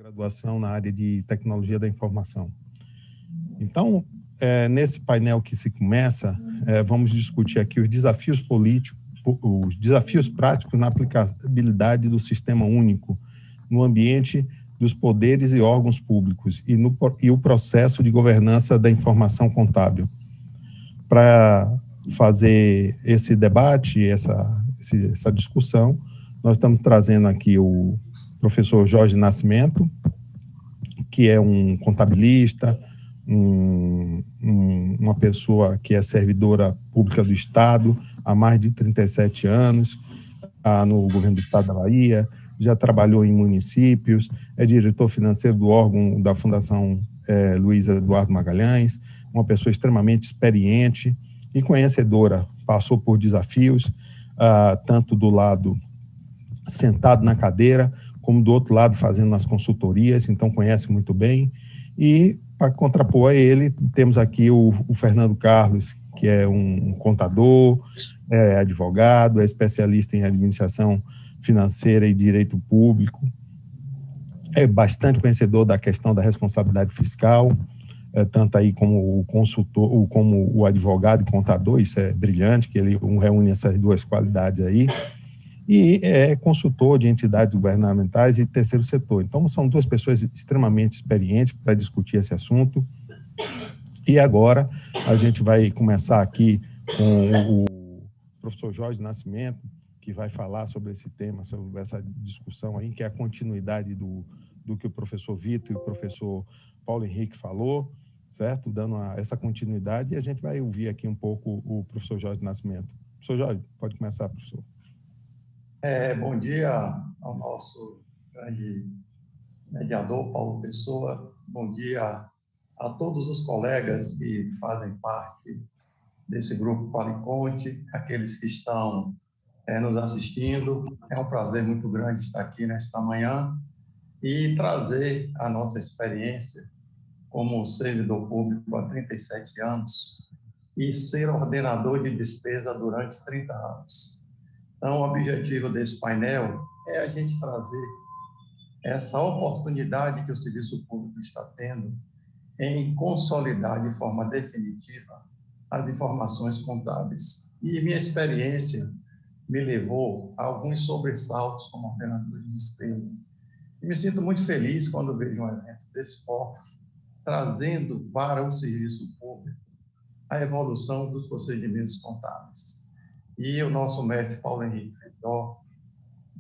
graduação na área de tecnologia da informação. Então, nesse painel que se começa, vamos discutir aqui os desafios políticos, os desafios práticos na aplicabilidade do sistema único no ambiente dos poderes e órgãos públicos e o processo de governança da informação contábil. Para fazer esse debate, essa discussão, nós estamos trazendo aqui o professor Jorge Nascimento, que é um contabilista, uma pessoa que é servidora pública do Estado há mais de 37 anos, no governo do Estado da Bahia, já trabalhou em municípios, é diretor financeiro do órgão da Fundação Luiz Eduardo Magalhães, uma pessoa extremamente experiente e conhecedora, passou por desafios, tanto do lado sentado na cadeira, como do outro lado fazendo as consultorias, então conhece muito bem. E para contrapor a ele, temos aqui o Fernando Carlos, que é um contador, é advogado, é especialista em administração financeira e direito público, é bastante conhecedor da questão da responsabilidade fiscal, tanto aí como o consultor, como o advogado e contador, isso é brilhante, que ele reúne essas duas qualidades aí, e é consultor de entidades governamentais e terceiro setor. Então, são duas pessoas extremamente experientes para discutir esse assunto. E agora, a gente vai começar aqui com o professor Jorge Nascimento, que vai falar sobre esse tema, sobre essa discussão aí, que é a continuidade do que o professor Vitor e o professor Paulo Henrique falou, certo? Dando essa continuidade, e a gente vai ouvir aqui um pouco o professor Jorge Nascimento. Professor Jorge, pode começar, professor. Bom dia ao nosso grande mediador, Paulo Pessoa. Bom dia a todos os colegas que fazem parte desse grupo Qualiconte, aqueles que estão nos assistindo. É um prazer muito grande estar aqui nesta manhã e trazer a nossa experiência como servidor público há 37 anos e ser ordenador de despesa durante 30 anos. Então, o objetivo desse painel é a gente trazer essa oportunidade que o serviço público está tendo em consolidar de forma definitiva as informações contábeis. E minha experiência me levou a alguns sobressaltos como ordenador de despesa. E me sinto muito feliz quando vejo um evento desse porte trazendo para o serviço público a evolução dos procedimentos contábeis. E o nosso mestre Paulo Henrique Feijó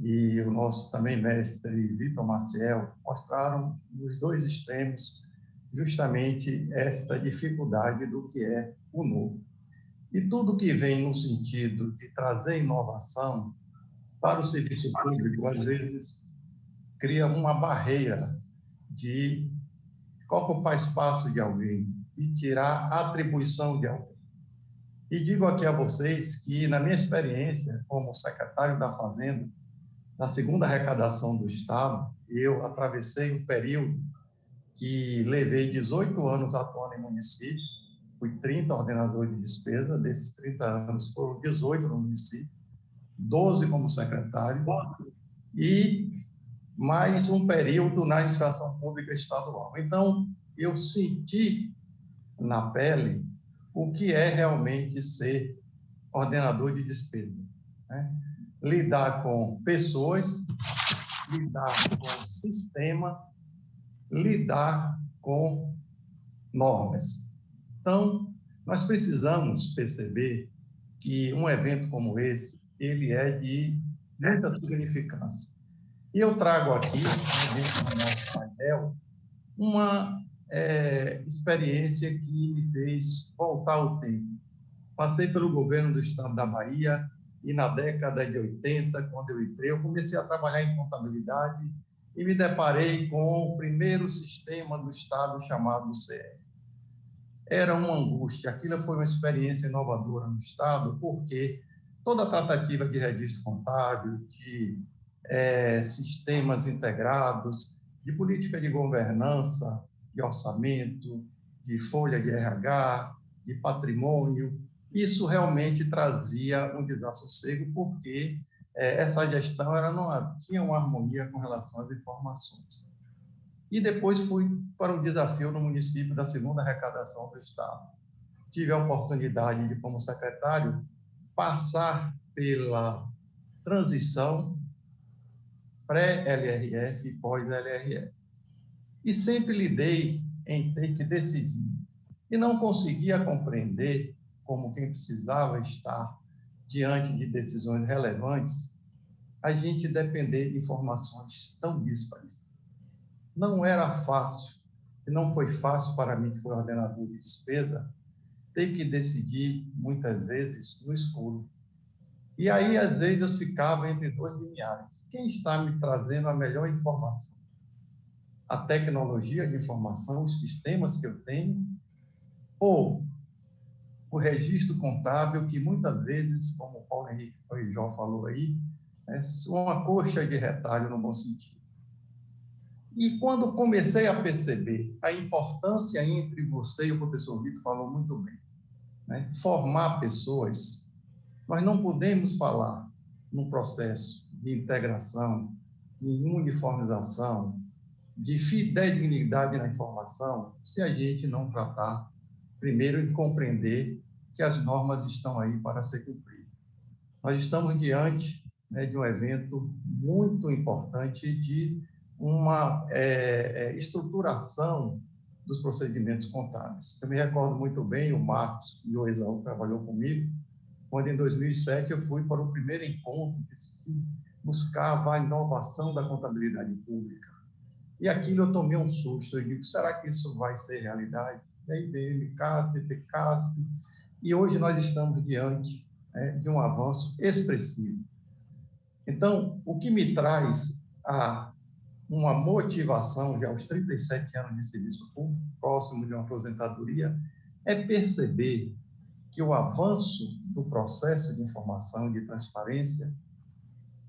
e o nosso também mestre Vitor Maciel mostraram nos dois extremos justamente esta dificuldade do que é o novo. E tudo que vem no sentido de trazer inovação para o serviço público, às vezes, cria uma barreira de ocupar espaço de alguém, de tirar a atribuição de alguém. E digo aqui a vocês que, na minha experiência como secretário da Fazenda, na segunda arrecadação do Estado, eu atravessei um período que levei 18 anos atuando em município, fui 30 ordenador de despesa, desses 30 anos foram 18 no município, 12 como secretário, e mais um período na administração pública estadual. Então, eu senti na pele o que é realmente ser ordenador de despesa, né? Lidar com pessoas, lidar com sistema, lidar com normas. Então, nós precisamos perceber que um evento como esse, ele é de muita significância. E eu trago aqui, dentro do nosso painel, uma experiência que me fez voltar ao tempo. Passei pelo governo do Estado da Bahia e na década de 80, quando eu entrei, eu comecei a trabalhar em contabilidade e me deparei com o primeiro sistema do Estado chamado CR. Era uma angústia, aquilo foi uma experiência inovadora no Estado, porque toda a tratativa de registro contábil, de sistemas integrados, de política de governança, de orçamento, de folha de RH, de patrimônio, isso realmente trazia um desassossego, porque essa gestão não tinha uma harmonia com relação às informações. e depois fui para um desafio no município da segunda arrecadação do Estado. Tive a oportunidade de, como secretário, passar pela transição pré-LRF e pós-LRF. E sempre lidei em ter que decidir. E não conseguia compreender como quem precisava estar diante de decisões relevantes, a gente depender de informações tão díspares. Não era fácil, e não foi fácil para mim, que fui ordenador de despesa, ter que decidir, muitas vezes, no escuro. E aí, às vezes, eu ficava entre dois limiares. Quem está me trazendo a melhor informação? A tecnologia de informação, os sistemas que eu tenho, ou o registro contábil, que muitas vezes, como o Paulo Henrique Feijó falou aí, é uma coxa de retalho no bom sentido. E quando comecei a perceber a importância entre você, e o professor Vitor falou muito bem, né? Formar pessoas, nós não podemos falar num processo de integração, de uniformização, de fidedignidade na informação, se a gente não tratar, primeiro, de compreender que as normas estão aí para ser cumpridas. Nós estamos diante, né, de um evento muito importante de uma estruturação dos procedimentos contábeis. Eu me recordo muito bem, o Marcos e o Esaú trabalhou comigo, quando em 2007 eu fui para o primeiro encontro que se buscava a inovação da contabilidade pública. E aquilo eu tomei um susto, eu digo, será que isso vai ser realidade? E aí veio o MCASP, PCASP, e hoje nós estamos diante, né, de um avanço expressivo. Então, o que me traz a uma motivação, já aos 37 anos de serviço público, próximo de uma aposentadoria, é perceber que o avanço do processo de informação e de transparência,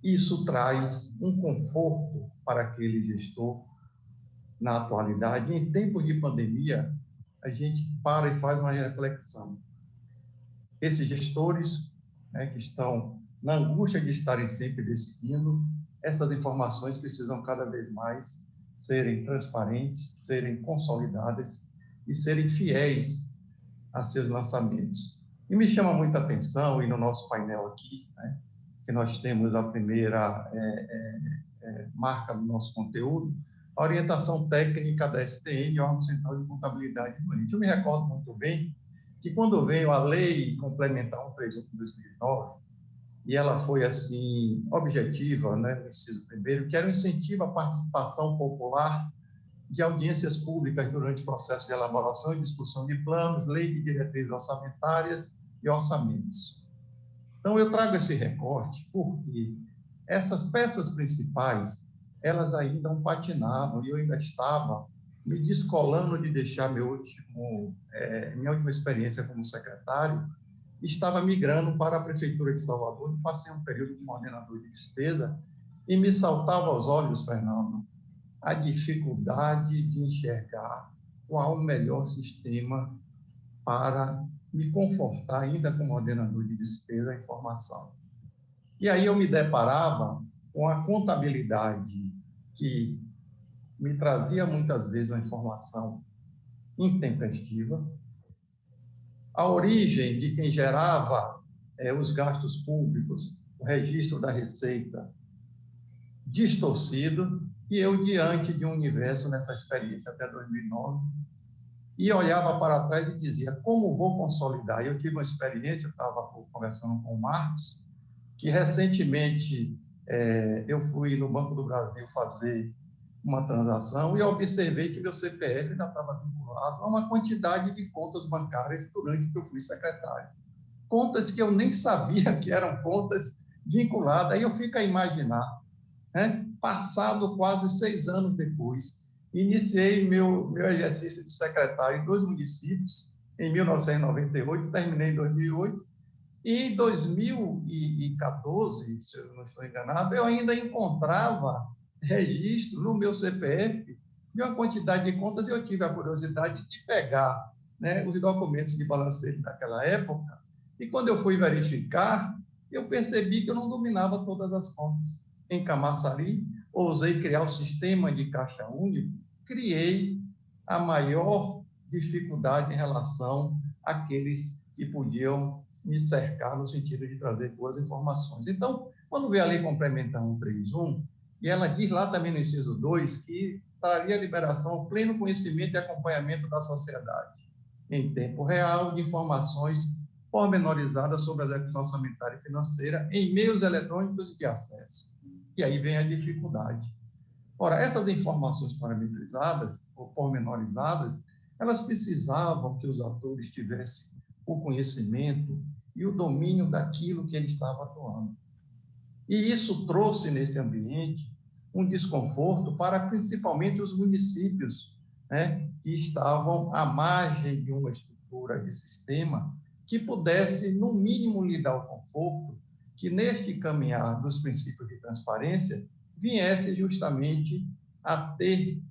isso traz um conforto para aquele gestor na atualidade. Em tempos de pandemia, a gente para e faz uma reflexão. Esses gestores, né, que estão na angústia de estarem sempre decidindo, essas informações precisam cada vez mais serem transparentes, serem consolidadas e serem fiéis a seus lançamentos. E me chama muita atenção, e no nosso painel aqui, né, que nós temos a primeira marca do nosso conteúdo, a orientação técnica da STN, órgão central de contabilidade do ente. Eu me recordo muito bem que quando veio a lei complementar 131 de 2009, e ela foi, assim, objetiva, né, no inciso primeiro, que era um incentivo à participação popular de audiências públicas durante o processo de elaboração e discussão de planos, lei de diretrizes orçamentárias e orçamentos. Então, eu trago esse recorte porque essas peças principais, elas ainda patinavam, e eu ainda estava me descolando de deixar minha última experiência como secretário, estava migrando para a Prefeitura de Salvador, e passei um período como ordenador de despesa, e me saltava aos olhos, Fernando, a dificuldade de enxergar qual o melhor sistema para me confortar, ainda como ordenador de despesa, a informação. E aí eu me deparava com a contabilidade que me trazia muitas vezes uma informação intempestiva, a origem de quem gerava os gastos públicos, o registro da receita distorcido, e eu diante de um universo nessa experiência até 2009, e olhava para trás e dizia, como vou consolidar? Eu tive uma experiência, estava conversando com o Marcos, que recentemente eu fui no Banco do Brasil fazer uma transação e observei que meu CPF ainda estava vinculado a uma quantidade de contas bancárias durante que eu fui secretário. Contas que eu nem sabia que eram contas vinculadas. Aí eu fico a imaginar, né? Passado quase 6 anos depois, iniciei meu exercício de secretário em 2 municípios, em 1998, terminei em 2008, e em 2014, se eu não estou enganado, eu ainda encontrava registro no meu CPF de uma quantidade de contas, e eu tive a curiosidade de pegar, né, os documentos de balancete daquela época, e quando eu fui verificar, eu percebi que eu não dominava todas as contas. Em Camaçari, ousei criar o sistema de caixa único, criei a maior dificuldade em relação àqueles que podiam me cercar no sentido de trazer boas informações. Então, quando veio a Lei Complementar 131, e ela diz lá também no inciso 2 que traria a liberação ao pleno conhecimento e acompanhamento da sociedade, em tempo real, de informações pormenorizadas sobre a execução orçamentária e financeira em meios eletrônicos de acesso. E aí vem a dificuldade. Ora, essas informações parametrizadas ou pormenorizadas, elas precisavam que os atores tivessem o conhecimento e o domínio daquilo que ele estava atuando. E isso trouxe nesse ambiente um desconforto para principalmente os municípios, né, que estavam à margem de uma estrutura de sistema que pudesse, no mínimo, lhe dar o conforto que, neste caminhar dos princípios de transparência, viesse justamente a ter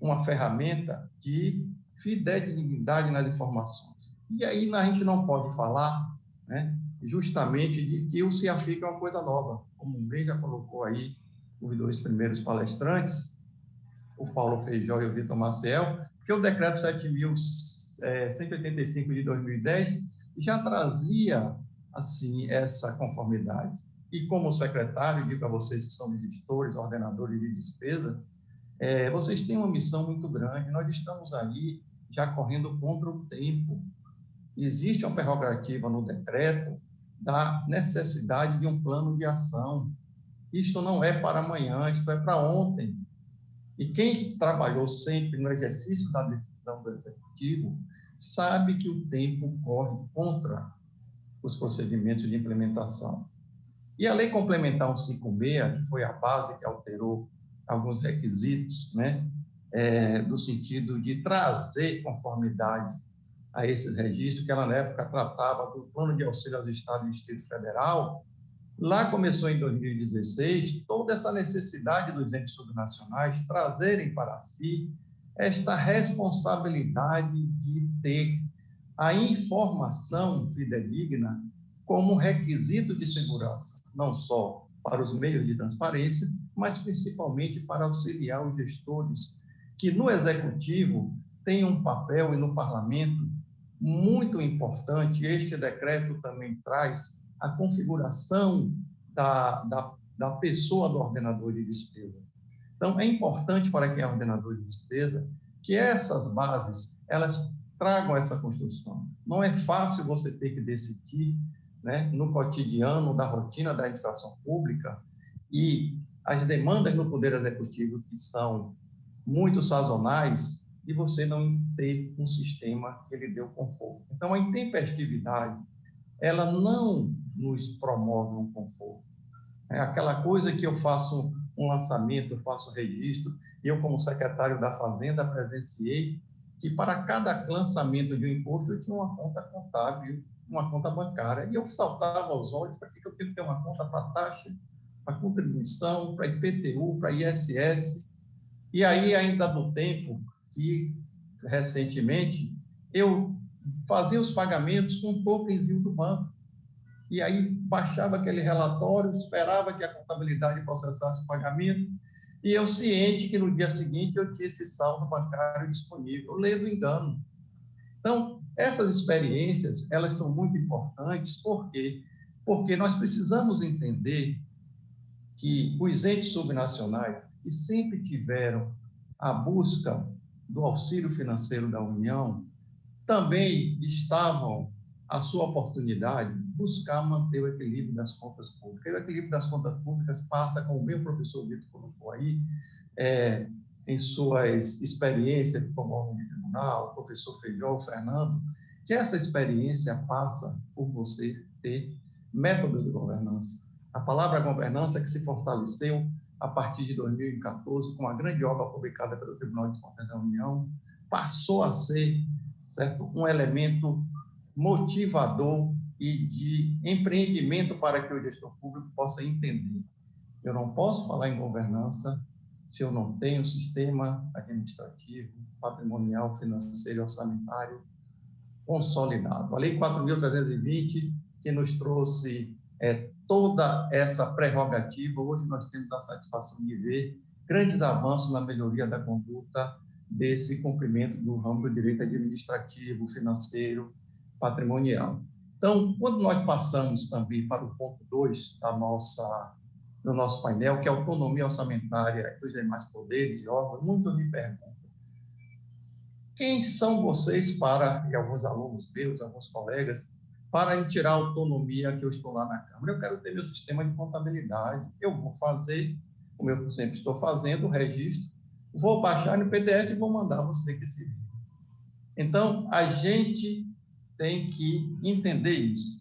uma ferramenta de fidelidade nas informações. E aí a gente não pode falar, né, justamente de que o CIAFIC é uma coisa nova, como bem já colocou aí os dois primeiros palestrantes, o Paulo Feijó e o Vitor Maciel, que o decreto 7.185 de 2010 já trazia, assim, essa conformidade. E como secretário, digo a vocês que são gestores, ordenadores de despesa, vocês têm uma missão muito grande, nós estamos aí já correndo contra o tempo. Existe uma prerrogativa no decreto da necessidade de um plano de ação. Isto não é para amanhã, isto é para ontem. E quem trabalhou sempre no exercício da decisão do Executivo sabe que o tempo corre contra os procedimentos de implementação. E a Lei Complementar 156, que foi a base que alterou alguns requisitos, né, do sentido de trazer conformidade a esses registros, que ela na época tratava do Plano de Auxílio aos Estados e Distrito Federal, lá começou em 2016 toda essa necessidade dos entes subnacionais trazerem para si esta responsabilidade de ter a informação fidedigna como requisito de segurança, não só para os meios de transparência, mas principalmente para auxiliar os gestores que no Executivo têm um papel e no Parlamento muito importante. Este decreto também traz a configuração da pessoa do ordenador de despesa. Então, é importante para quem é ordenador de despesa que essas bases, elas tragam essa construção. Não é fácil você ter que decidir, né, no cotidiano da rotina da administração pública e as demandas no Poder Executivo que são muito sazonais e você não ter um sistema que lhe dê o conforto. Então, a intempestividade, ela não nos promove um conforto. É aquela coisa que eu faço um lançamento, eu faço registro, e eu, como secretário da Fazenda, presenciei que para cada lançamento de um imposto eu tinha uma conta contábil, uma conta bancária, e eu saltava aos olhos para que eu tenho que ter uma conta para taxa, para contribuição, para IPTU, para ISS. E aí, ainda do tempo que, recentemente, eu fazia os pagamentos com um tokenzinho do banco. E aí baixava aquele relatório, esperava que a contabilidade processasse o pagamento, e eu ciente que no dia seguinte eu tinha esse saldo bancário disponível, lê do engano. Então, essas experiências, elas são muito importantes, por quê? Porque nós precisamos entender que os entes subnacionais, que sempre tiveram a busca do auxílio financeiro da União, também estavam, a sua oportunidade, buscar manter o equilíbrio das contas públicas. E o equilíbrio das contas públicas passa, como bem o professor Vitor colocou aí, em suas experiências como órgão de tribunal, o professor Feijó, o Fernando, que essa experiência passa por você ter métodos de governança. A palavra governança que se fortaleceu a partir de 2014, com a grande obra publicada pelo Tribunal de Contas da União, passou a ser, certo, um elemento motivador e de empreendimento para que o gestor público possa entender. Eu não posso falar em governança se eu não tenho sistema administrativo, patrimonial, financeiro e orçamentário consolidado. A Lei 4.320, que nos trouxe toda essa prerrogativa, hoje nós temos a satisfação de ver grandes avanços na melhoria da conduta desse cumprimento do ramo do direito administrativo, financeiro, patrimonial. Então, quando nós passamos também para o ponto 2 do nosso painel, que é a autonomia orçamentária dos demais poderes e órgãos, muitos me perguntam: quem são vocês para, e alguns alunos meus, alguns colegas, para tirar a autonomia que eu estou lá na Câmara? Eu quero ter meu sistema de contabilidade, eu vou fazer, como eu sempre estou fazendo, o registro, vou baixar no PDF e vou mandar você que se vira. Então, a gente tem que entender isso.